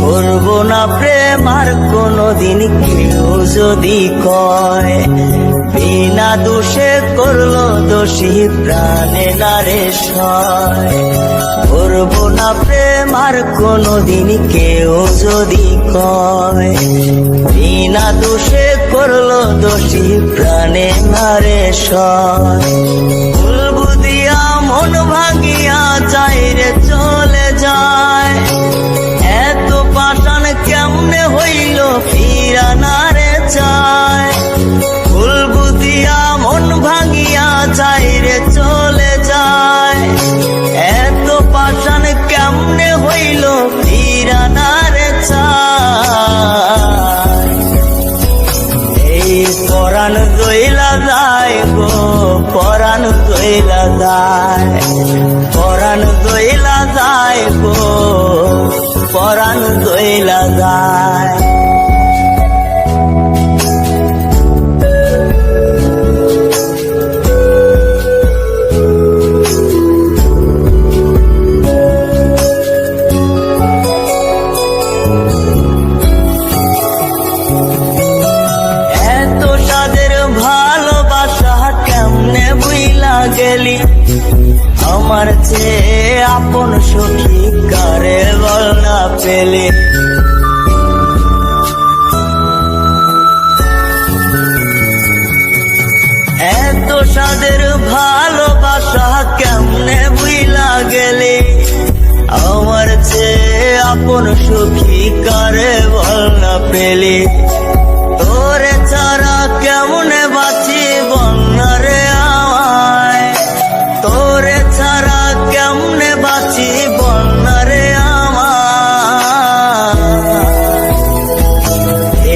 করবো না প্রেম আর কোনোদিন কেউ যদি কয়, বিনা দোষে করলো দোষী প্রাণে নারে সয়। করবো না প্রেম আর কোনোদিন কেউ যদি কয়, বিনা দোষে করলো দোষী প্রাণে নারে সয়। ভুল বুঝিয়া মন ভাঙিয়া চাইরে চলে যায়, এত পাষাণ কেমনে হইল ফিরা নারে চায়। ভুল বুঝিয়া মন ভাঙিয়া চাইরে চলে যায়, এত পাষাণ কেমনে হইল ফিরা নারে চায়। এই পরাণ দইলা যায় গো, পরাণ দইলা যায়, পরাণ দইলা যায় গো, পরাণ দইলা যায়। এত সাদের ভালোবাসা কেমনে বুইলা গেলি, আমার চেয়ে আপন সখী কারে বল না পেলে। এত সাদের ভালোবাসা কেমনে বুইলা গেলে, আমার চেয়ে আপন সখী কারে বল না পেলে। তোরে ছাড়া কেমনে বাঁচি বন্যারে আমায়, তোরে ছাড়া কেমনে বাঁচি বন্যারে আমায়।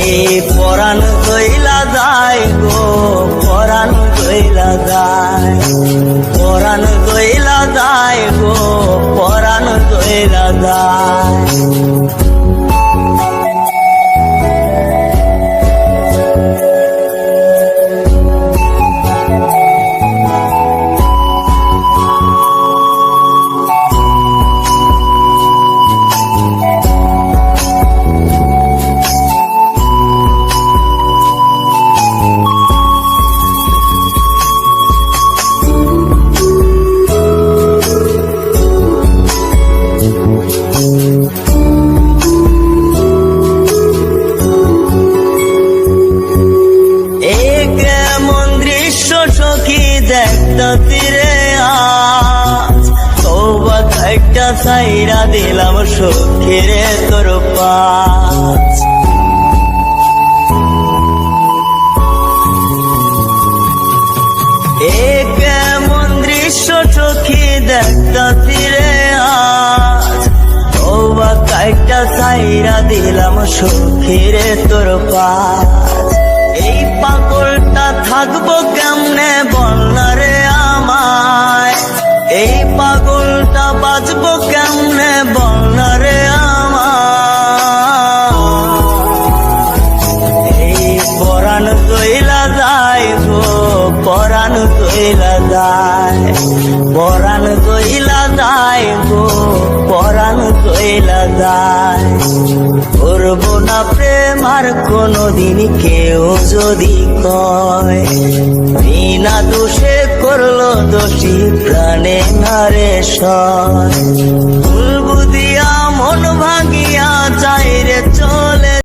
এই পরাণ দইলা যায় গো, পরাণ দইলা যায়, পরাণ দইলা যায় গো, পরাণ দইলা যায়। দেখতা তীরে আজ তওবা একটা সাইরা দিলাম সখীরে তোর পাশ। এ কেমন দৃশ্য সখী দেখতা তীরে আজ তওবা একটা সাইরা দিলাম সখীরে তোর পাশ। এই পাগলটা থাকবো কেমনে বন্যারে আমায়, এই পাগলটা বাঁচবো কেমনে বন্যারে আমায়। এই পরাণ দইলা যায় গো, পরাণ দইলা যায়, পরাণ দইলা যায় গো, পরাণ দইলা যায়। করবো না প্রেম আর কোনোদিন কেউ যদি কয়, বিনা দোষে করলো দোষী প্রাণে নারে সয়।